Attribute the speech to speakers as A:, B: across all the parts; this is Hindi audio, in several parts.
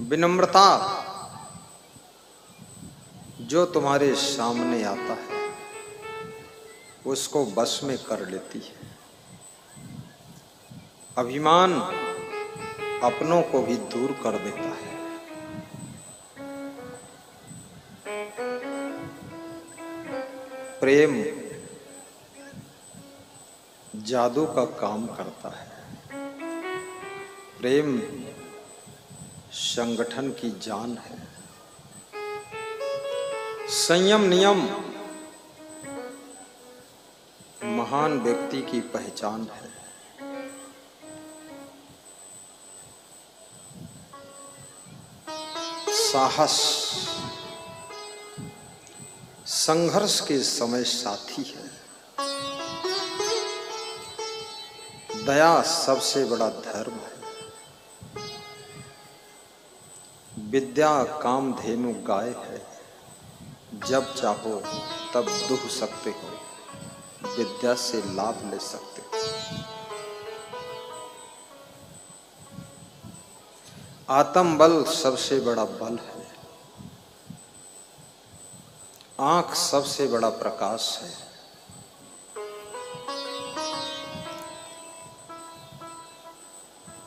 A: विनम्रता जो तुम्हारे सामने आता है उसको बस में कर लेती है। अभिमान अपनों को भी दूर कर देता है। प्रेम जादू का काम करता है। प्रेम संगठन की जान है। संयम नियम महान व्यक्ति की पहचान है। साहस संघर्ष के समय साथी है। दया सबसे बड़ा धर्म है। विद्या कामधेनु गाय है। जब चाहो तब दुह सकते हो, विद्या से लाभ ले सकते हो। आत्मबल सबसे बड़ा बल है। आंख सबसे बड़ा प्रकाश है।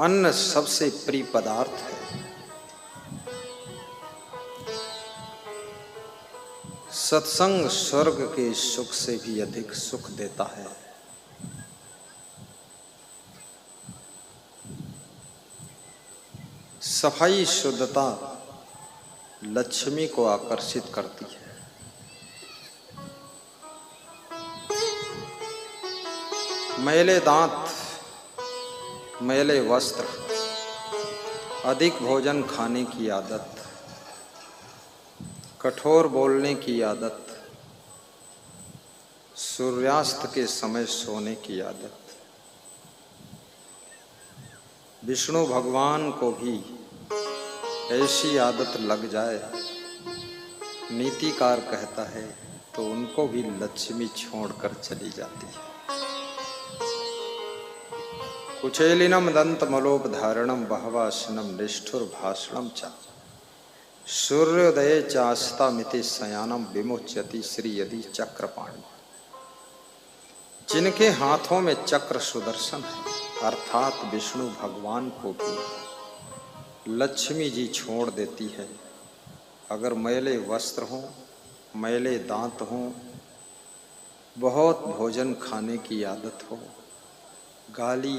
A: अन्न सबसे प्रिय पदार्थ है। सत्संग स्वर्ग के सुख से भी अधिक सुख देता है। सफाई शुद्धता लक्ष्मी को आकर्षित करती है। मैले दांत, मैले वस्त्र, अधिक भोजन खाने की आदत, कठोर बोलने की आदत, सूर्यास्त के समय सोने की आदत। विष्णु भगवान को भी ऐसी आदत लग जाए, नीतिकार कहता है, तो उनको भी लक्ष्मी छोड़कर चली जाती है। कुचेलिनम दंत मलोपधारणम बहवासनम निष्ठुर भाषणम च सूर्योदये चास्ता मिति सयानम विमोच्यति श्री यदि चक्रपाणि। जिनके हाथों में चक्र सुदर्शन है, अर्थात विष्णु भगवान को भी लक्ष्मी जी छोड़ देती है। अगर मैले वस्त्र हों, मैले दांत हों, बहुत भोजन खाने की आदत हो, गाली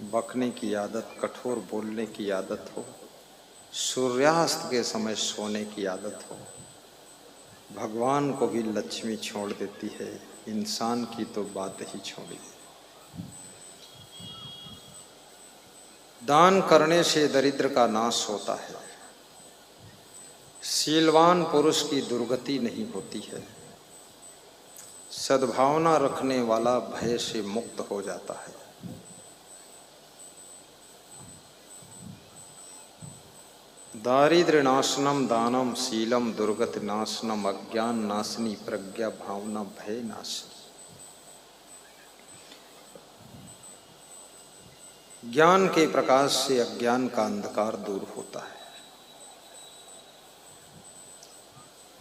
A: बकने की आदत, कठोर बोलने की आदत हो, सूर्यास्त के समय सोने की आदत हो, भगवान को भी लक्ष्मी छोड़ देती है। इंसान की तो बात ही छोड़ी। दान करने से दरिद्र का नाश होता है। शीलवान पुरुष की दुर्गति नहीं होती है। सद्भावना रखने वाला भय से मुक्त हो जाता है। दारिद्र्य नाशनम दानम शीलम दुर्गति नाशनम अज्ञान नाशनी प्रज्ञा भावना भय नाशनी। ज्ञान के प्रकाश से अज्ञान का अंधकार दूर होता है।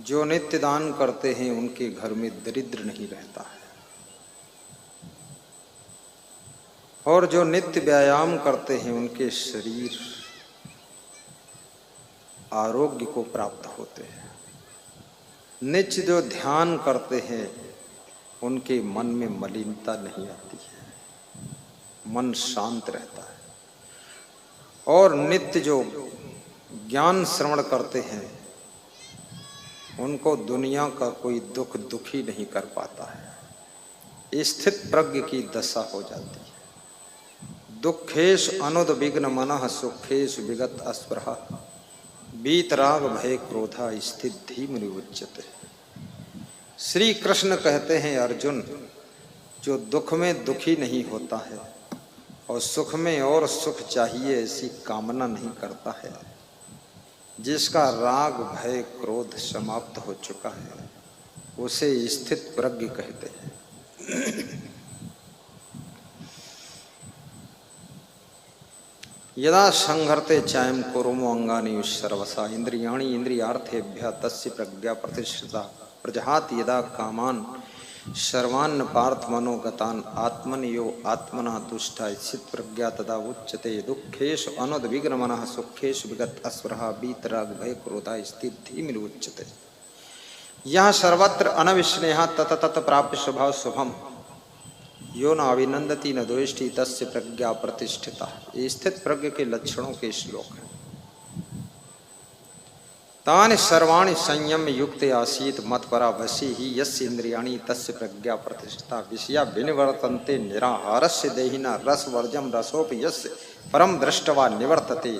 A: जो नित्य दान करते हैं उनके घर में दरिद्र नहीं रहता है। और जो नित्य व्यायाम करते हैं उनके शरीर आरोग्य को प्राप्त होते हैं। नित्य जो ध्यान करते हैं उनके मन में मलिनता नहीं आती है, मन शांत रहता है। और नित्य जो ज्ञान श्रवण करते हैं उनको दुनिया का कोई दुख दुखी नहीं कर पाता है। स्थित प्रज्ञ की दशा हो जाती है। दुखेश अनुद्विग्न मनः सुखेश विगत अस्पृहा वीतराग भय क्रोधा स्थित धीमनि उच्यते। श्री कृष्ण कहते हैं, अर्जुन जो दुख में दुखी नहीं होता है और सुख में और सुख चाहिए ऐसी कामना नहीं करता है, जिसका राग भय क्रोध समाप्त हो चुका है, उसे स्थित प्रज्ञ कहते हैं। यदा संहरते चायम कुरुमो अंगानि सर्वसा इंद्रियाणि इंद्रियार्थेभ्यः तस्य प्रज्ञा प्रतिष्ठिता प्रजहात यदा कामान सर्वान् पार्थ मनोगतान् आत्मन यो आत्मना तुष्टा स्थित प्रज्ञा तदा उच्यते दुःखेषु अनुद्विग्न मनः सुखेषु विगत अस्पृहा वीतराग भय क्रोधा स्थित धीमिर उच्यते। यह सर्वत्र अनविस्नेहा तत तत प्राप्य स्वभाव शुभम यो न अभिनंदती न द्वेष्टि तस्य प्रज्ञा प्रतिष्ठिता। ये स्थित प्रज्ञ के लक्षणों के श्लोक हैं। तानि सर्वाणि संयम युक्त आसीत मत्परा वशी ही यस्य इंद्रियाणि तस्य प्रज्ञा प्रतिष्ठिता विषया विनिवर्तन्ते निराहारस्य देहिना रसवर्जम रसोपि यस्य परम दृष्टवा निवर्तते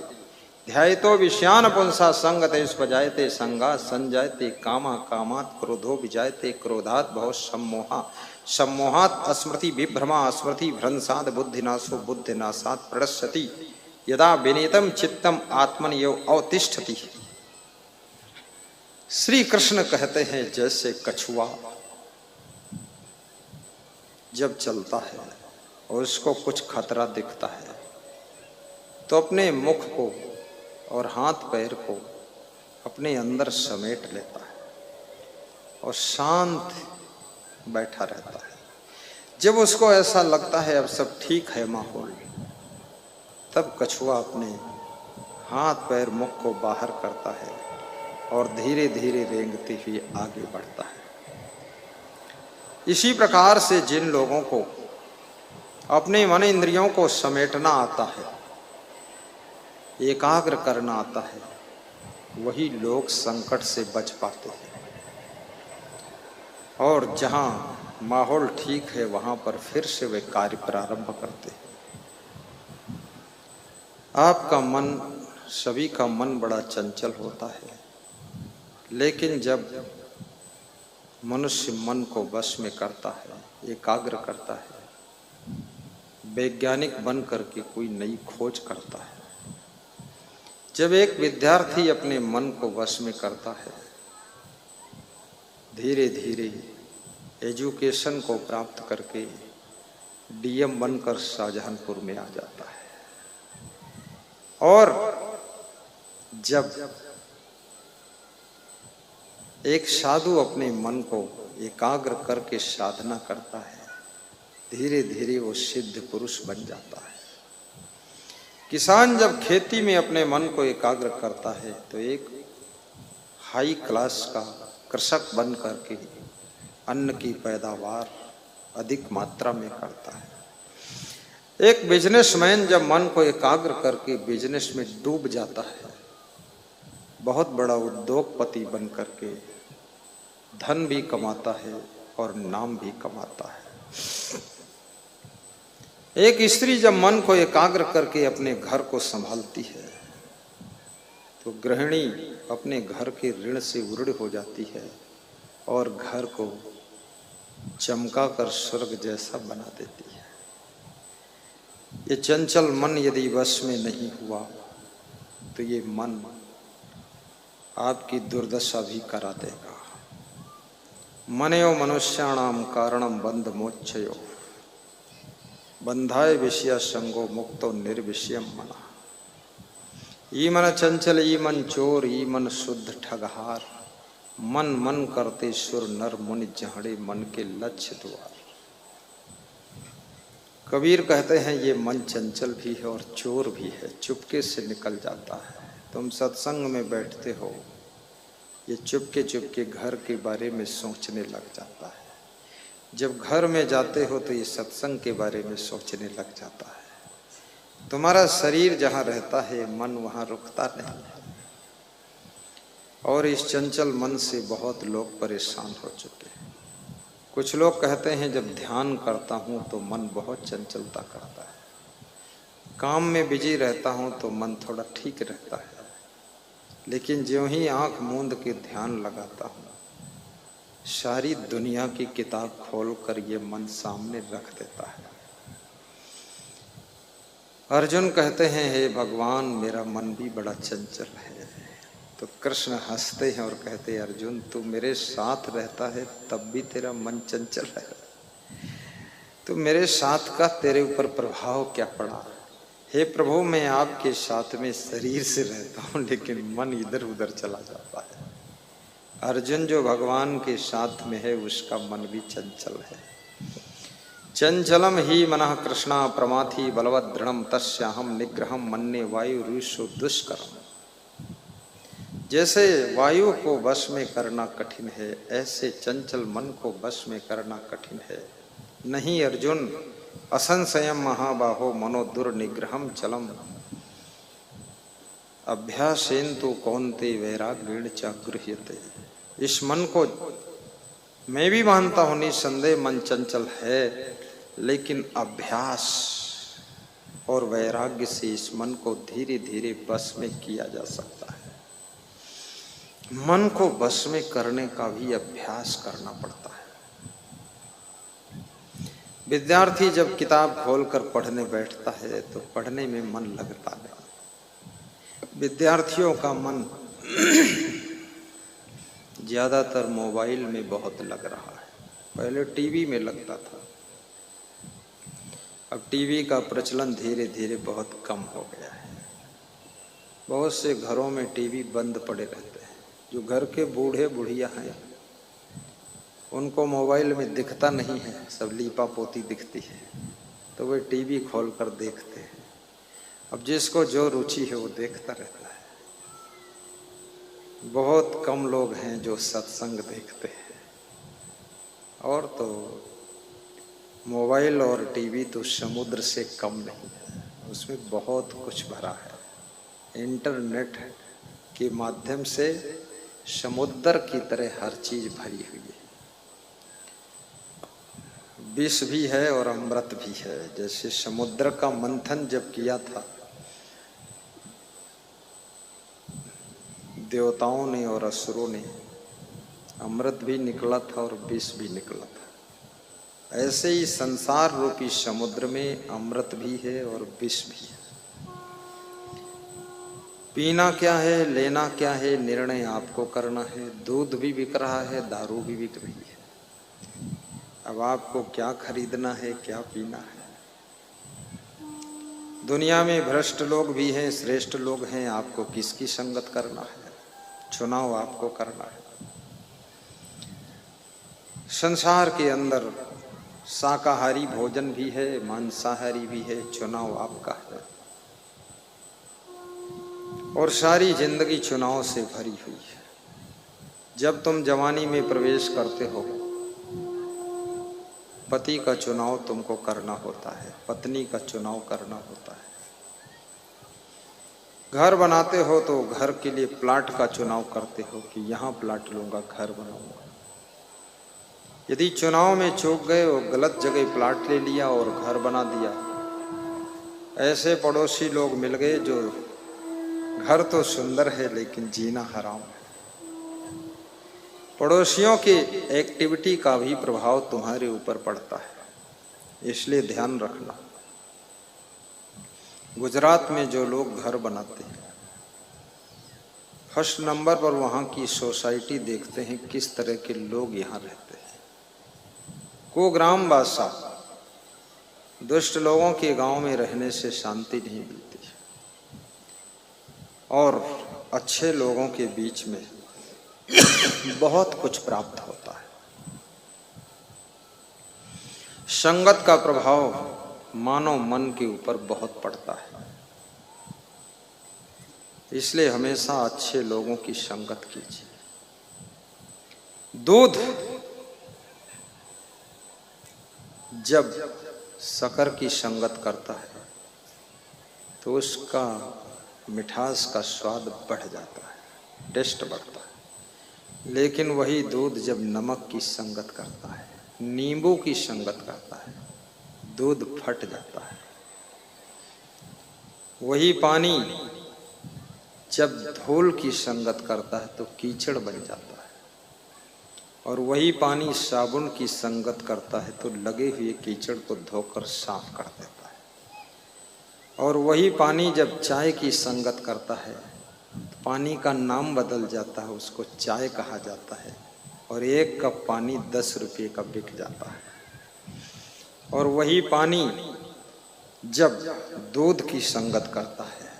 A: ध्यायतो विषयान पुंसा संगते स्वजायते संगा संजायते कामा कामात् क्रोधो विजायते क्रोधात् भव सम्मोहा सम्मोहात् स्मृति विभ्रमा स्मृति भ्रंसात् बुद्धिनाशो बुद्धिनाशात् प्रणश्यति यदा विनीतम चित्तम आत्मनियो अवतिष्ठति। श्री कृष्ण कहते हैं जैसे कछुआ जब चलता है और उसको कुछ खतरा दिखता है तो अपने मुख को और हाथ पैर को अपने अंदर समेट लेता है और शांत बैठा रहता है। जब उसको ऐसा लगता है अब सब ठीक है माहौल, तब कछुआ अपने हाथ पैर मुख को बाहर करता है और धीरे धीरे रेंगते हुए आगे बढ़ता है। इसी प्रकार से जिन लोगों को अपने मन इंद्रियों को समेटना आता है, एकाग्र करना आता है, वही लोग संकट से बच पाते हैं और जहां माहौल ठीक है वहां पर फिर से वे कार्य प्रारंभ करते हैं। आपका मन, सभी का मन बड़ा चंचल होता है, लेकिन जब मनुष्य मन को वश में करता है, एकाग्र करता है, वैज्ञानिक बन करके कोई नई खोज करता है, जब एक विद्यार्थी अपने मन को वश में करता है, धीरे धीरे एजुकेशन को प्राप्त करके डीएम बनकर शाहजहांपुर में आ जाता है। और जब एक साधु अपने मन को एकाग्र करके साधना करता है, धीरे धीरे वो सिद्ध पुरुष बन जाता है। किसान जब खेती में अपने मन को एकाग्र करता है तो एक हाई क्लास का कृषक बन करके अन्न की पैदावार अधिक मात्रा में करता है। एक बिजनेसमैन जब मन को एकाग्र करके बिजनेस में डूब जाता है, बहुत बड़ा उद्योगपति बन करके धन भी कमाता है और नाम भी कमाता है। एक स्त्री जब मन को एकाग्र करके अपने घर को संभालती है तो गृहिणी अपने घर के ऋण से उऋण हो जाती है और घर को चमकाकर स्वर्ग जैसा बना देती है। ये चंचल मन यदि वश में नहीं हुआ तो ये मन आपकी दुर्दशा भी करा देगा। मनयो मनुष्याणाम कारणम बंध मोक्षयो बंधाय विषय संगो मुक्तो निर्विषयम मना। ई मन चंचल ई मन चोर ई मन शुद्ध ठगहार मन मन करते सुर नर मुनि जहड़े मन के लक्ष्य द्वार। कबीर कहते हैं ये मन चंचल भी है और चोर भी है, चुपके से निकल जाता है। तुम सत्संग में बैठते हो, ये चुपके चुपके घर के बारे में सोचने लग जाता है। जब घर में जाते हो तो ये सत्संग के बारे में सोचने लग जाता है। तुम्हारा शरीर जहाँ रहता है मन वहाँ रुकता नहीं है। और इस चंचल मन से बहुत लोग परेशान हो चुके हैं। कुछ लोग कहते हैं जब ध्यान करता हूँ तो मन बहुत चंचलता करता है, काम में बिजी रहता हूँ तो मन थोड़ा ठीक रहता है, लेकिन ज्यों ही आंख मूंद के ध्यान लगाता हूँ सारी दुनिया की किताब खोल कर ये मन सामने रख देता है। अर्जुन कहते हैं हे भगवान मेरा मन भी बड़ा चंचल है। तो कृष्ण हंसते हैं और कहते हैं अर्जुन तू मेरे साथ रहता है तब भी तेरा मन चंचल है, तो मेरे साथ का तेरे ऊपर प्रभाव क्या पड़ा? हे प्रभु, मैं आपके साथ में शरीर से रहता हूं, लेकिन मन इधर उधर चला जाता है। अर्जुन जो भगवान के साथ में है उसका मन भी चंचल है। चंचलम ही मनः कृष्णा प्रमाथि बलवत् दृढ़म तस्याहम निग्रहम मन्ये वायुरुषु दुष्करम। जैसे वायु को वश में करना कठिन है, ऐसे चंचल मन को वश में करना कठिन है। नहीं अर्जुन, असंशयम महाबाहो मनो दुर्निग्रहम चलम अभ्यासेन तो कौन्ते वैराग्येण च गृह्यते। इस मन को मैं भी मानता हूं निसंदेह मन चंचल है, लेकिन अभ्यास और वैराग्य से इस मन को धीरे धीरे बस में किया जा सकता है। मन को बस में करने का भी अभ्यास करना पड़ता है। विद्यार्थी जब किताब खोलकर पढ़ने बैठता है तो पढ़ने में मन लगता नहीं। विद्यार्थियों का मन ज्यादातर मोबाइल में बहुत लग रहा है। पहले टीवी में लगता था, अब टीवी का प्रचलन धीरे धीरे बहुत कम हो गया है। बहुत से घरों में टीवी बंद पड़े रहते हैं। जो घर के बूढ़े बुढ़िया हैं उनको मोबाइल में दिखता नहीं है, सब लीपा पोती दिखती है, तो वे टीवी खोलकर देखते हैं। अब जिसको जो रुचि है वो देखता रहता है। बहुत कम लोग हैं जो सत्संग देखते हैं। और तो मोबाइल और टीवी तो समुद्र से कम नहीं है, उसमें बहुत कुछ भरा है। इंटरनेट के माध्यम से समुद्र की तरह हर चीज भरी हुई है। विष भी है और अमृत भी है। जैसे समुद्र का मंथन जब किया था देवताओं ने और असुरों ने, अमृत भी निकला था और विष भी निकला था। ऐसे ही संसार रूपी समुद्र में अमृत भी है और विष भी है। पीना क्या है, लेना क्या है, निर्णय आपको करना है। दूध भी बिक रहा है, दारू भी बिक रही है। अब आपको क्या खरीदना है, क्या पीना है। दुनिया में भ्रष्ट लोग भी हैं, श्रेष्ठ लोग हैं। आपको किसकी संगत करना है, चुनाव आपको करना है। संसार के अंदर शाकाहारी भोजन भी है, मांसाहारी भी है, चुनाव आपका है। और सारी जिंदगी चुनाव से भरी हुई है। जब तुम जवानी में प्रवेश करते हो, पति का चुनाव तुमको करना होता है, पत्नी का चुनाव करना होता है। घर बनाते हो तो घर के लिए प्लाट का चुनाव करते हो कि यहाँ प्लाट लूंगा, घर बनाऊंगा। यदि चुनाव में चूक गए और गलत जगह प्लाट ले लिया और घर बना दिया, ऐसे पड़ोसी लोग मिल गए जो घर तो सुंदर है लेकिन जीना हराम है। पड़ोसियों की एक्टिविटी का भी प्रभाव तुम्हारे ऊपर पड़ता है, इसलिए ध्यान रखना। गुजरात में जो लोग घर बनाते हैं, फर्स्ट नंबर पर वहाँ की सोसाइटी देखते हैं किस तरह के लोग यहाँ रहते हैं। कुग्राम बासा, दुष्ट लोगों के गांव में रहने से शांति नहीं मिलती और अच्छे लोगों के बीच में बहुत कुछ प्राप्त होता है। संगत का प्रभाव मानव मन के ऊपर बहुत पड़ता है, इसलिए हमेशा अच्छे लोगों की संगत कीजिए। दूध जब शक्कर की संगत करता है तो उसका मिठास का स्वाद बढ़ जाता है, टेस्ट बढ़ता है। लेकिन वही दूध जब नमक की संगत करता है, नींबू की संगत करता है, दूध फट जाता है। वही पानी जब धूल की संगत करता है तो कीचड़ बन जाता है। और वही पानी साबुन की संगत करता है तो लगे हुए कीचड़ को धोकर साफ कर देता है। और वही पानी जब चाय की संगत करता है तो पानी का नाम बदल जाता है, उसको चाय कहा जाता है। और एक कप पानी 10 रुपये का बिक जाता है। और वही पानी जब दूध की संगत करता है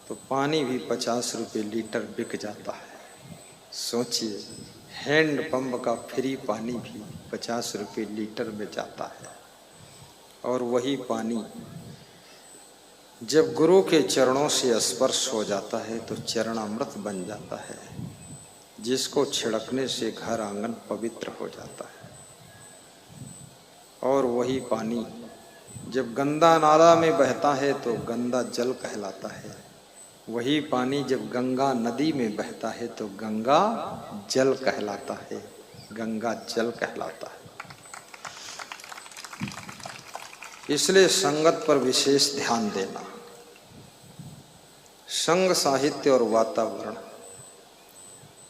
A: तो पानी भी 50 रुपये लीटर बिक जाता है। सोचिए, हैंड पंप का फ्री पानी भी 50 रुपये लीटर में जाता है, और वही पानी जब गुरु के चरणों से स्पर्श हो जाता है तो चरणामृत बन जाता है, जिसको छिड़कने से घर आंगन पवित्र हो जाता है। और वही पानी जब गंदा नाला में बहता है तो गंदा जल कहलाता है। वही पानी जब गंगा नदी में बहता है तो गंगा जल कहलाता है, गंगा जल कहलाता है। इसलिए संगत पर विशेष ध्यान देना। संग, साहित्य और वातावरण,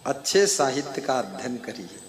A: अच्छे साहित्य का अध्ययन करिए,